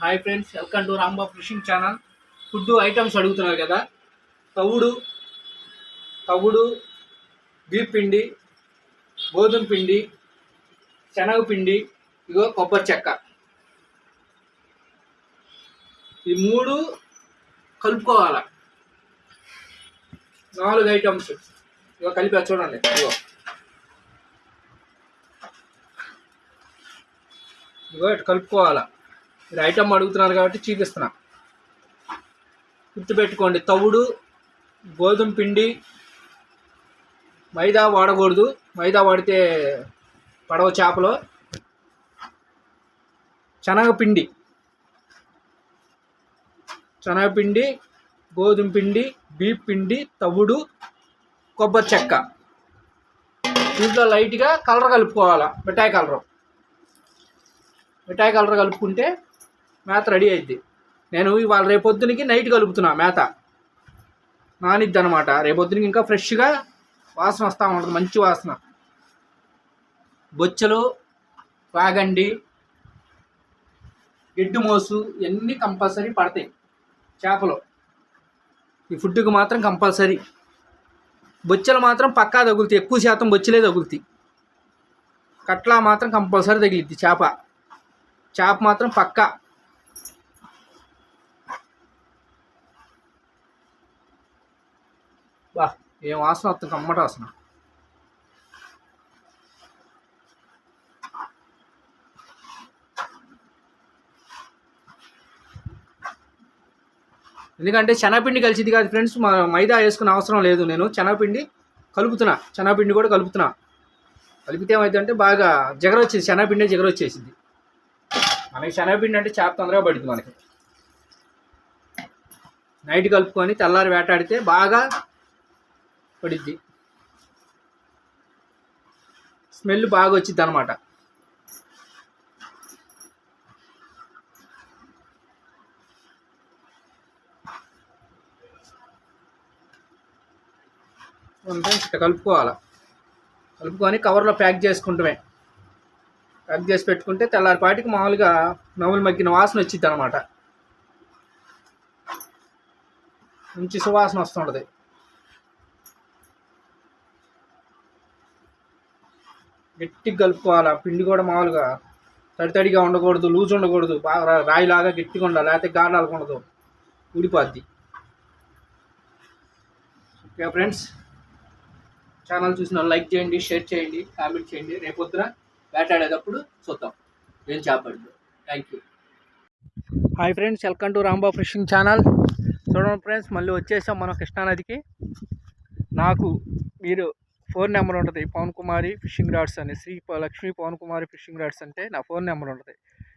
Hi friends, welcome to Rambabu fishing channel. Food items అడుగుతున్నారు కదా. తవుడు బీఫ్ పిండి, గోధుమ పిండి, శనగపిండి, ఇగో కొబ్బరి చెక్క, ఈ మూడు కలుపుకోవాలి. 4 ఐటమ్స్ ఇగో కలిపి చూడండి. ఇగో ఇటు కలుపుకోవాలా. మీరు ఐటమ్ అడుగుతున్నారు కాబట్టి చూపిస్తున్నా. గుర్తుపెట్టుకోండి, తవుడు, గోధుమ పిండి, మైదా వాడకూడదు. మైదా వాడితే పడవ చేపలో. శనగపిండి, గోధుమ పిండి, బీఫ్ పిండి, తవుడు, కొబ్బరి చెక్క. దీంట్లో లైట్గా కలర్ కలుపుకోవాలా. మిఠాయి కలర్ కలుపుకుంటే మేత రెడీ అయింది. నేను ఇవాళ రేపొద్దునికి నైట్ కలుపుతున్నా. మేత నానిద్ది అనమాట. రేపొద్దునికి ఇంకా ఫ్రెష్గా వాసన వస్తూ ఉంటుంది, మంచి వాసన. బొచ్చలు, రాగండి, గిడ్డు మోసు ఇవన్నీ కంపల్సరీ పడతాయి చేపలు. ఈ ఫుడ్కి మాత్రం కంపల్సరీ. బొచ్చలు మాత్రం పక్కా తగులుతాయి, ఎక్కువ శాతం బొచ్చలే తగులుతాయి. కట్లా మాత్రం కంపల్సరీ తగిలిద్ది. చేప మాత్రం పక్కా. వా, ఏం వాసన వస్తుంది, కమ్మట వాసన. ఎందుకంటే శనగపిండి కలిసిది కాదు ఫ్రెండ్స్, మైదా వేసుకునే అవసరం లేదు. నేను శనగపిండి కలుపుతున్నా. శనగపిండి కూడా కలుపుతున్నా. కలిపితే ఏమైందంటే బాగా జగర వచ్చేది. శనగపిండి జగర వచ్చేసింది. మనకి శనగపిండి అంటే చేప తొందరగా పడుతుంది మనకి. నైట్ కలుపుకొని తెల్లారి వేటాడితే బాగా పడిద్ది. స్మెల్ బాగా వచ్చిద్ది అనమాట. ఇట్లా కలుపుకొని కవర్లో ప్యాక్ చేసుకుంటామే. ప్యాక్ చేసి పెట్టుకుంటే తెల్లారిపాటికి మామూలుగా నవ్వులు మగ్గిన వాసన వచ్చిద్ది అనమాట. మంచి సువాసన వస్తుంటుంది. గట్టిగా కలుపుకోవాలి. పిండి కూడా మామూలుగా తడితడిగా ఉండకూడదు, లూజ్ ఉండకూడదు. బాగా రాయిలాగా గట్టిగా ఉండాలి, లేకపోతే గాడాలకు ఉండదు, ఊడిపోద్ది. ఓకే ఫ్రెండ్స్, ఛానల్ చూసిన లైక్ చేయండి, షేర్ చేయండి, కామెంట్ చేయండి. రేపొద్దున వేటాడేటప్పుడు చూద్దాం ఏం చేపడుతుందో. Thank you. Hi friends, welcome to Rambabu fishing channel. చూడండి ఫ్రెండ్స్, మళ్ళీ వచ్చేసాం మనం కృష్ణానదికి. నాకు మీరు ఫోన్ నెంబర్ ఉంటుంది, పవన్ కుమారి ఫిషింగ్ రాడ్స్ అని. శ్రీ లక్ష్మీ పవన్ కుమారి ఫిషింగ్ రాడ్స్ అంటే నా ఫోన్ నెంబర్ ఉంటుంది.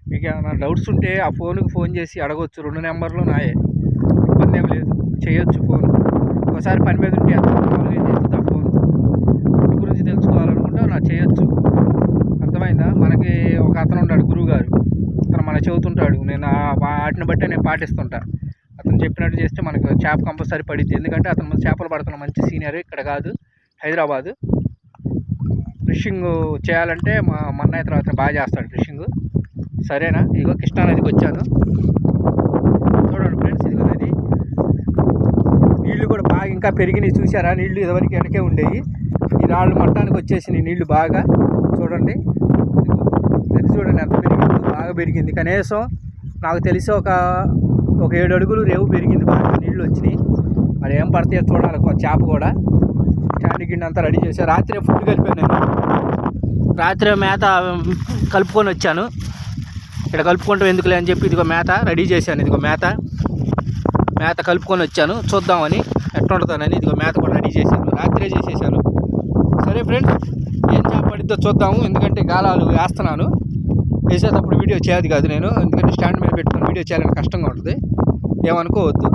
మీకు ఏమైనా డౌట్స్ ఉంటే ఆ ఫోన్కి ఫోన్ చేసి అడగవచ్చు. 2 నెంబర్లు నాయే, ఇబ్బంది ఏం లేదు, చేయొచ్చు. ఫోన్ ఒకసారి పని మీద ఉంటే ఎత్తుతా. ఫోన్ ఫుడ్ గురించి తెలుసుకోవాలనుకుంటే నా చేయొచ్చు. అర్థమైందా? మనకి ఒక అతను ఉన్నాడు, గురువు గారు. అతను మన చెబుతుంటాడు. నేను వాటిని బట్టే నేను పాటిస్తుంటా. అతను చెప్పినట్టు చేస్తే మనకు చేప కంపల్సరీ పడిద్ది. ఎందుకంటే అతను చేపలు పడుతున్న మంచి సీనియర్. ఇక్కడ కాదు, హైదరాబాదు. ఫిషింగ్ చేయాలంటే మా అన్నయ్య తర్వాత బాగా చేస్తాడు ఫిషింగ్. సరేనా? ఇదిగో కృష్ణానదికి వచ్చాను. చూడండి ఫ్రెండ్స్, ఇదిగో నది. నీళ్లు కూడా బాగా ఇంకా పెరిగినాయి. చూసారా? నీళ్లు ఇదివరకు వెనకే ఉండేవి. ఈ రాళ్ళు మట్టానికి వచ్చేసినాయి నీళ్లు బాగా. చూడండి, నది చూడండి ఎంత పెరిగిందో. బాగా పెరిగింది. కనీసం నాకు తెలిసి ఒక 7 అడుగులు రేవు పెరిగింది. బాగా నీళ్ళు వచ్చినాయి. మరి ఏం పడతాయో చూడాలి. చేప కూడా క్యాండీ గిన్నె అంతా రెడీ చేశాను. రాత్రే ఫుడ్ కలిపాను నేను. రాత్రే మేత కలుపుకొని వచ్చాను. ఇక్కడ కలుపుకుంటాం ఎందుకులే అని చెప్పి ఇదిగో మేత రెడీ చేశాను. ఇదిగో మేత కలుపుకొని వచ్చాను చూద్దామని ఎట్లా ఉంటుందని. ఇదిగో మేత కూడా రెడీ చేశాను, రాత్రే చేసేసాను. సరే ఫ్రెండ్స్, ఏం చేప పడిద్దో చూద్దాము. ఎందుకంటే గాలాలు వేస్తున్నాను. వేసేటప్పుడు వీడియో చేయదు కాదు నేను, ఎందుకంటే స్టాండ్ మీద పెట్టుకొని వీడియో చేయాలని కష్టంగా ఉంటుంది. ఏమనుకోవద్దు.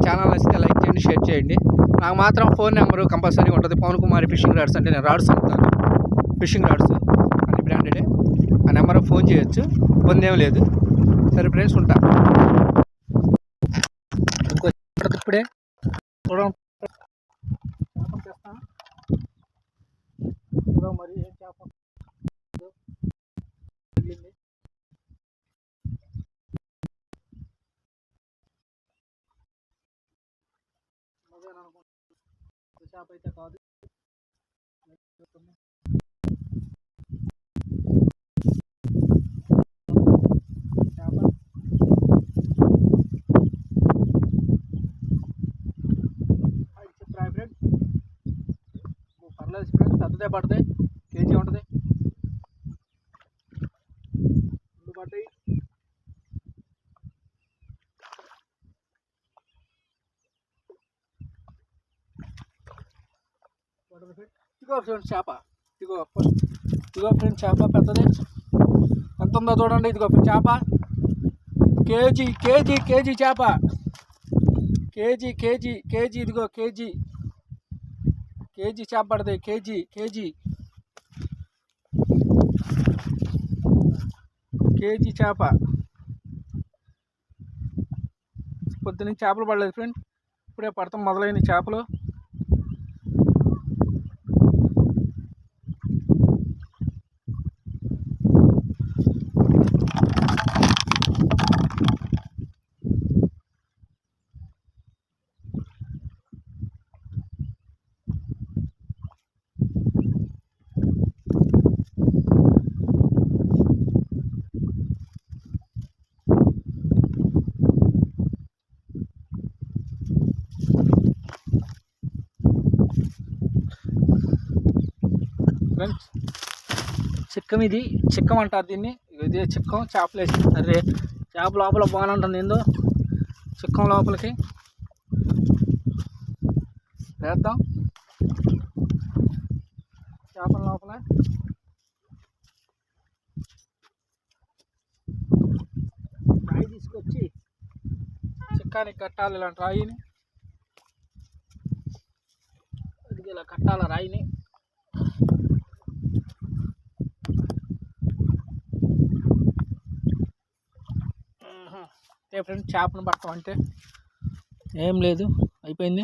ఛానల్ నచ్చితే లైక్ చేయండి, షేర్ చేయండి. నాకు మాత్రం ఫోన్ నెంబరు కంపల్సరీ ఉంటుంది. పవన్ కుమారి ఫిషింగ్ రాడ్స్ అంటే నేను రాడ్స్ అమ్ముతాను. ఫిషింగ్ రాడ్స్ అన్ని బ్రాండెడే. ఆ నెంబర్కి ఫోన్ చేయొచ్చు, ఇబ్బంది ఏం లేదు. సరే ఫ్రెండ్స్, ఉంటా. ఇప్పుడే చూడండి మరి ఏం చేప అని అనుకుంటున్నాను. చేప అయితే కాదు. పర్లేదు ఫ్రెండ్స్, పెద్దదే పడతాయి, కేజీ ఉంటుంది. రెండు పడ్డాయి. ఇదిగో ఫ్రెండ్స్ చేప, ఇదిగో ఫ్రెండ్స్ చేప పెద్దది. ఎంత ఉందో చూడండి. ఇదిగో చేప కేజీ కేజీ కేజీ చేప, కేజీ కేజీ కేజీ, ఇదిగో కేజీ కేజీ చేప పడుతుంది. కేజీ కేజీ కేజీ చేప. పొద్దున్న చేపలు పడలేదు ఫ్రెండ్, ఇప్పుడే పడతాం మొదలైన చేపలు. ఫ్రెండ్స్ చిక్కం, ఇది చిక్కం అంటారు దీన్ని. ఇదే చిక్కం. చేపలు వేసి అరే చేప లోపల బాగానే ఉంటుంది. ఏందో చిక్కం లోపలికి వేద్దాం. చేపల లోపల రాయి తీసుకొచ్చి చిక్కానికి కట్టాలి. ఇలాంటి రాయిని ఇలా కట్టాలి రాయిని. ఫ్రెండ్స్ చేపను పట్టడం అంటే ఏం లేదు, అయిపోయింది.